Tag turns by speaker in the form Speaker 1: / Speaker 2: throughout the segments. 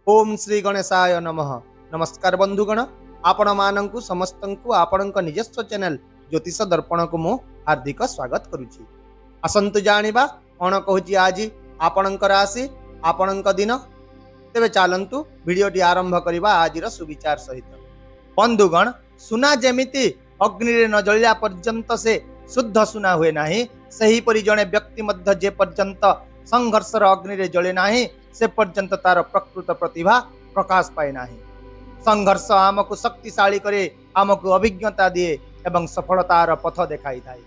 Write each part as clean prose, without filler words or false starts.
Speaker 1: ओम श्री गणेशाय नमः। नमस्कार बंधुगण, आपण मानंकु समस्तंकु आपणक निजस्व चैनल ज्योतिष दर्पण को मु हार्दिक स्वागत करुछि। आसंतु जानिबा कोन कहूछि आज आपणक राशि आपणक दिन। तेबे चालंतु वीडियोटी आरंभ करिबा आजिर सुविचार सहित। बंधुगण, सुना जेमिति अग्नि रे न जलिया पर्यंत से शुद्ध सुना हुए नाही, सही परि जणे व्यक्ति मध्य जे पर्यंत संघर्षर अग्नि रे जले नाही से पर्यंत तार प्रकृत प्रतिभा प्रकाश पाए नाही। संघर्ष आमको शक्तिशाली करे, आमको अभिज्ञता दिए एवं सफलतार पथ देखाई थाए।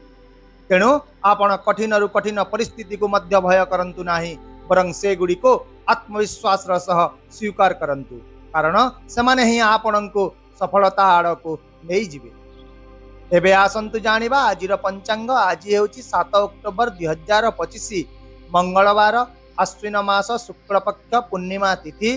Speaker 1: तेणु आपण कठिन रु कठिन परिस्थिति को मध्य भय करंतु नाही, बरं से गुडी को आत्मविश्वास सह स्वीकार करंतु, कारण सेमाने ही आपणको सफलता आड़को नहीं जिवे। एबे आसंतु जानिबा आजिर पंचांग। आज हेउची 7 अक्टोबर 2025 मंगलवार, आश्विन मास शुक्ल पक्ष पूर्णिमा तिथि,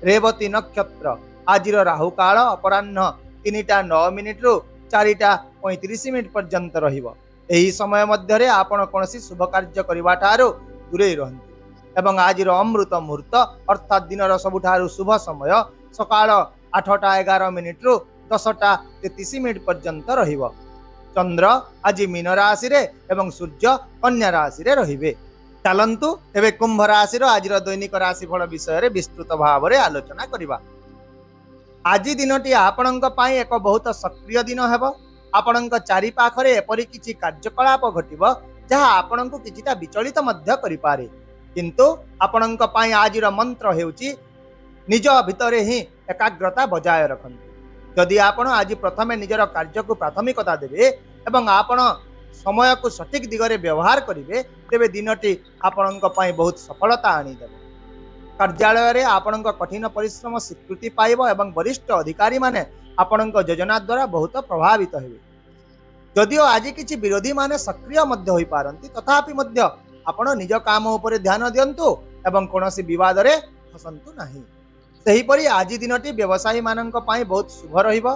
Speaker 1: रेवती नक्षत्र। आजिर राहु काल अपराह्न 3:09 रु 4:35 पर्यंत रहिबो। एही समय मध्यरे आपण कोनसी शुभ कार्य करिबा ठारो दूरे रहंतु एवं आजिर अमृत मुहूर्त अर्थात दिनर सबुठारु शुभ समय सकाळ 8:11 रु 10:33 पर्यंत रहिबो। चंद्र आज मीन राशि रे एवं सूर्य कन्या राशि रे रहिबे। चलंतु एबे कुंभ राशि रो आजिर दैनिक राशिफल विषय रे विस्तृत भाव रे आलोचना करिबा। आज दिनटी आपणक पई एक बहुत सक्रिय दिन हेबो। आपणक चारि पाखरे एपरि किछि कार्यकलाप घटिबो जहा आपणक किछिटा विचलित मध्य करि पारे, किंतु आपणक पई आजिर मंत्र हेउची निज भितरे ही एकाग्रता बजाय रखंतु। जदि आपण आज प्रथमे निजर कार्य को प्राथमिकता देबे एवं आपण समय को सठिक दिगरे व्यवहार करिवे, तेबे दिनटी आपणक पई बहुत सफलता आनी देबो। कार्यालय रे आपणक कठिन परिश्रम स्वीकृति पाइबो एवं वरिष्ठ अधिकारी माने आपणक योजना द्वारा बहुत प्रभावित हेबे। जदिओ आज किछि विरोधी माने सक्रिय मध्य होई पारंती, तथापि मध्य आपण निज काम उपरे ध्यान दियंतु एवं कोनोसी विवाद रे फसंतु नाही। सेहीपरि आज दिनटी व्यवसायी मानक पई बहुत शुभ रहिबो।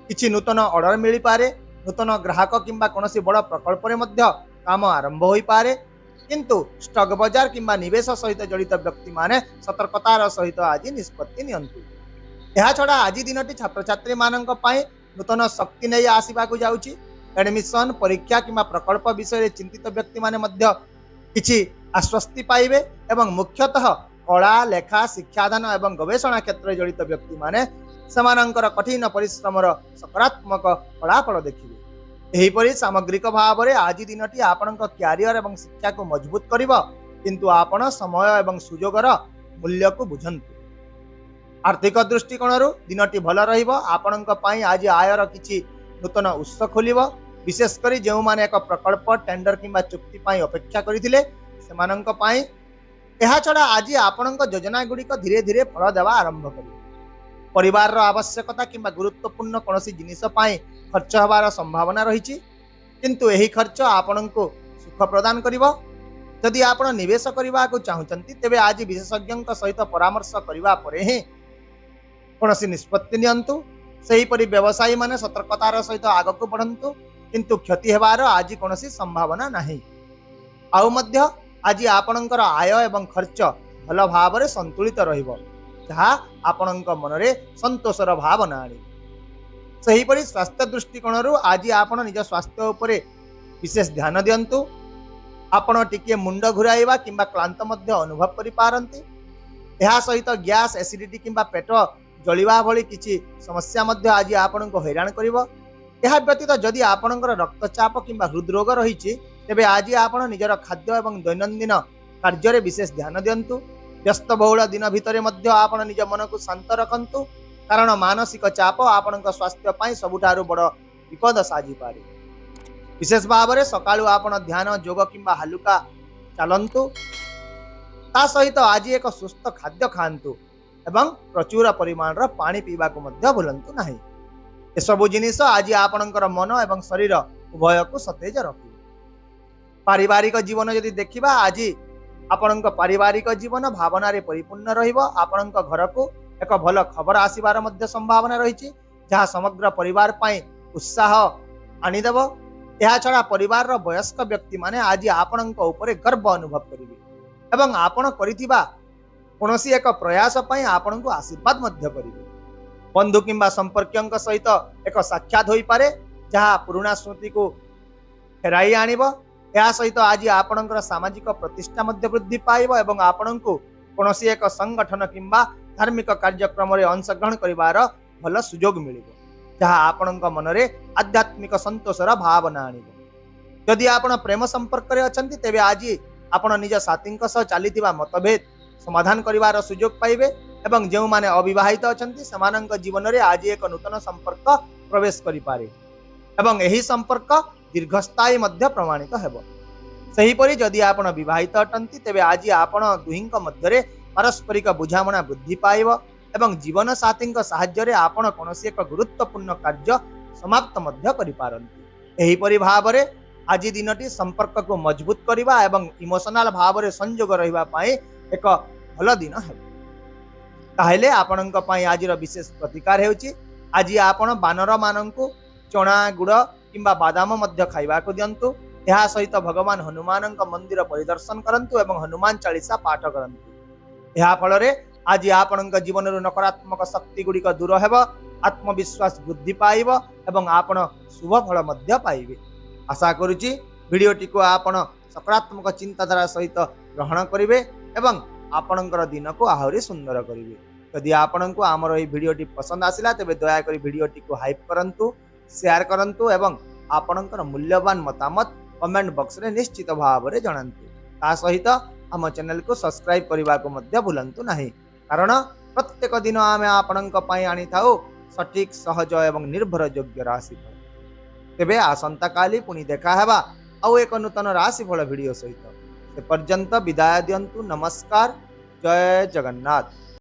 Speaker 1: किछि नूतन ऑर्डर मिली पारे, नूतन ग्राहक किंबा कोनोसी बड़ प्रकल्प रे मध्य काम आरंभ होई पारे, किंतु स्टॉक बाजार किंबा निवेश सहित जड़ित व्यक्ति माने सतर्कतार सहित आज निष्पत्ति नियंतु। एहा छडा आज दिनटी छात्र छात्री मानक पई नूतन शक्ति नै आसीबा को जाउची। एडमिशन परीक्षा किंबा प्रकल्प विषय रे चिंतित व्यक्ति माने मध्य किछि आश्वस्ति पाइबे एवं मुख्यतः कला लेखा शिक्षादान एवं गवेषणा क्षेत्र जड़ित व्यक्ति माने समानंकर कठिन परिश्रमर सकारात्मक फलाफल देखिबे। एहीपरि सामग्रिक भाव में आज दिनटी आपणक क्यारियर एवं शिक्षा को मजबूत करिबो, किंतु आपण समय एवं सुजोगर मूल्य को बुझंतु। आर्थिक दृष्टिकोण दिनटी भल रहिबो। आपणक पई आज आयर किछि नूतन उत्स खोलिबो। विशेषकर जो माने एक प्रकल्प टेंडर किंबा चुक्ति पई अपेक्षा करिथिले सेमानंक पई एहा छडा आज आपणक योजना गुड़िक धीरे धीरे फल देवा आरंभ करिबो। परिवार रो आवश्यकता किंबा गुरुत्वपूर्ण कोनोसी जिनिस पई खर्च हबार संभावना रहिछि, किंतु एही खर्च आपणको सुख प्रदान करिवो। यदि आपण निवेश करबा को चाहुचंती, तेबे आज विशेषज्ञक सहित परामर्श करबा परे ही कोनोसी निष्पत्ति नियंतु। सेही परि व्यवसायी माने सतर्कतार सहित आगको बढ़ंतु, किंतु क्षति हेबार आज कोनोसी संभावना नाही। आउ मध्य आज आपणकर आय एवं खर्च भल भाव रे संतुलित रहिबो, जहा आपणक मनरे संतोषर भावना आनी। सेहीपरि स्वास्थ्य दृष्टिकोण आज आपण निज स्वास्थ्य उपरे विशेष ध्यान दियंतु। आपण टिके मुंड घुराइबा किंबा क्लांत मध्य अनुभव करि पारंती। एहा सहित गैस एसिडिटी किंबा पेट जलिबा भली किछि समस्या मध्य आज आपणको हैरान करिवो। एहा व्यतीत जदि आपणकर रक्तचाप किंबा हृदरोग रहिछि, तेबे आज आपण निजर खाद्य एवं दैनंदिन कार्य रे विशेष ध्यान दियंतु। व्यस्त बहुल दिन भितरे मध्य आपण निज मन को शांत रखंतु, कारण मानसिक चाप आपणक स्वास्थ्य पई सबुठारु बड़ विपद साजी पारे। विशेष भाव में सकाळु आपण ध्यान योग किंबा हालुका चलंतु। ता सहित आज एक सुस्थ खाद्य खांतु एवं प्रचुर परिमाण रो पानी पीबा को मध्य भूलंतु नाही। ए सबु जिनिस आज आपणकर मन एवं शरीर उभय को सतेज रखिबे। पारिवारिक जीवन यदि देखिबा, आज आपणक पारिवारिक जीवन भावना रे परिपूर्ण रहिबो। आपणक घर को एक भल खबर आसीबार मध्य संभावना रहिछि, जहाँ समग्र परिवार पई उत्साह आनीदेव। एहा छड़ा परिवार रो वयस्क व्यक्ति माने आज आपणक उपरे गर्व अनुभव करिवे एवं आपण करिथिबा କୌଣସି ଏକ ପ୍ରୟାସ ପାଇଁ ଆପଣଙ୍କୁ ଆଶୀର୍ବାଦ ମଧ୍ୟ କରିବେ। ବନ୍ଧୁ କିମ୍ବା ସମ୍ପର୍କୀୟଙ୍କ ସହିତ ଏକ ସାକ୍ଷାତ ହୋଇପାରେ, ଯାହା ପୁରୁଣା ସ୍ମୃତିକୁ ଫେରାଇ ଆଣିବ। ଏହା ସହିତ ଆଜି ଆପଣଙ୍କର ସାମାଜିକ ପ୍ରତିଷ୍ଠା ମଧ୍ୟ ବୃଦ୍ଧି ପାଇବ ଏବଂ ଆପଣଙ୍କୁ କୌଣସି ଏକ ସଂଗଠନ କିମ୍ବା ଧାର୍ମିକ କାର୍ଯ୍ୟକ୍ରମରେ ଅଂଶଗ୍ରହଣ କରିବାର ଭଲ ସୁଯୋଗ ମିଳିବ, ଯାହା ଆପଣଙ୍କ ମନରେ ଆଧ୍ୟାତ୍ମିକ ସନ୍ତୋଷର ଭାବନା ଆଣିବ। ଯଦି ଆପଣ ପ୍ରେମ ସମ୍ପର୍କରେ ଅଛନ୍ତି, ତେବେ ଆଜି ଆପଣ ନିଜ ସାଥୀଙ୍କ ସହ ଚାଲିଥିବା ମତଭେଦ ସମାଧାନ କରିବାର ସୁଯୋଗ ପାଇବେ ଏବଂ ଯେଉଁମାନେ ଅବିବାହିତ ଅଛନ୍ତି ସେମାନଙ୍କ ଜୀବନରେ ଆଜି ଏକ ନୂତନ ସମ୍ପର୍କ ପ୍ରବେଶ କରିପାରେ ଏବଂ ଏହି ସମ୍ପର୍କ ଦୀର୍ଘସ୍ଥାୟୀ ମଧ୍ୟ ପ୍ରମାଣିତ ହେବ। ସେହିପରି ଯଦି ଆପଣ ବିବାହିତ ଅଟନ୍ତି, ତେବେ ଆଜି ଆପଣ ଦୁହିଁଙ୍କ ମଧ୍ୟରେ ପାରସ୍ପରିକ ବୁଝାମଣା ବୃଦ୍ଧି ପାଇବ ଏବଂ ଜୀବନ ସାଥୀଙ୍କ ସାହାଯ୍ୟରେ ଆପଣ କୌଣସି ଏକ ଗୁରୁତ୍ୱପୂର୍ଣ୍ଣ କାର୍ଯ୍ୟ ସମାପ୍ତ ମଧ୍ୟ କରିପାରନ୍ତି। ଏହିପରି ଭାବରେ ଆଜି ଦିନଟି ସମ୍ପର୍କକୁ ମଜବୁତ କରିବା ଏବଂ ଇମୋସନାଲ ଭାବରେ ସଂଯୋଗ ରହିବା ପାଇଁ ଏକ ଭଲ ଦିନ ହେବ। ତାହେଲେ ଆପଣଙ୍କ ପାଇଁ ଆଜିର ବିଶେଷ ପ୍ରତିକାର ହେଉଛି, ଆଜି ଆପଣ ବାନରମାନଙ୍କୁ ଚଣା ଗୁଡ଼ କିମ୍ବା ବାଦାମ ମଧ୍ୟ ଖାଇବାକୁ ଦିଅନ୍ତୁ। ଏହା ସହିତ ଭଗବାନ ହନୁମାନଙ୍କ ମନ୍ଦିର ପରିଦର୍ଶନ କରନ୍ତୁ ଏବଂ ହନୁମାନ ଚାଳିଶା ପାଠ କରନ୍ତୁ। ଏହା ଫଳରେ ଆଜି ଆପଣଙ୍କ ଜୀବନରୁ ନକାରାତ୍ମକ ଶକ୍ତି ଗୁଡ଼ିକ ଦୂର ହେବ, ଆତ୍ମବିଶ୍ୱାସ ବୃଦ୍ଧି ପାଇବ ଏବଂ ଆପଣ ଶୁଭ ଫଳ ମଧ୍ୟ ପାଇବେ। ଆଶା କରୁଛି ଭିଡ଼ିଓଟିକୁ ଆପଣ ସକାରାତ୍ମକ ଚିନ୍ତାଧାରା ସହିତ ଗ୍ରହଣ କରିବେ ଏବଂ ଆପଣଙ୍କର ଦିନକୁ ଆହୁରି ସୁନ୍ଦର କରିବେ। ଯଦି ଆପଣଙ୍କୁ ଆମର ଏହି ଭିଡ଼ିଓଟି ପସନ୍ଦ ଆସିଲା, ତେବେ ଦୟାକରି ଭିଡ଼ିଓଟିକୁ ହାଇପ୍ କରନ୍ତୁ, ସେୟାର କରନ୍ତୁ ଏବଂ ଆପଣଙ୍କର ମୂଲ୍ୟବାନ ମତାମତ କମେଣ୍ଟ ବକ୍ସରେ ନିଶ୍ଚିତ ଭାବରେ ଜଣାନ୍ତୁ। ତା ସହିତ ଆମ ଚ୍ୟାନେଲକୁ ସବସ୍କ୍ରାଇବ୍ କରିବାକୁ ମଧ୍ୟ ଭୁଲନ୍ତୁ ନାହିଁ, କାରଣ ପ୍ରତ୍ୟେକ ଦିନ ଆମେ ଆପଣଙ୍କ ପାଇଁ ଆଣିଥାଉ ସଠିକ୍, ସହଜ ଏବଂ ନିର୍ଭରଯୋଗ୍ୟ ରାଶିଫଳ। ତେବେ ଆସନ୍ତାକାଲି ପୁଣି ଦେଖା ହେବା ଆଉ ଏକ ନୂତନ ରାଶିଫଳ ଭିଡ଼ିଓ ସହିତ। ସେ ପର୍ଯ୍ୟନ୍ତ ବିଦାୟ ଦିଅନ୍ତୁ। ନମସ୍କାର। ଜୟ ଜଗନ୍ନାଥ।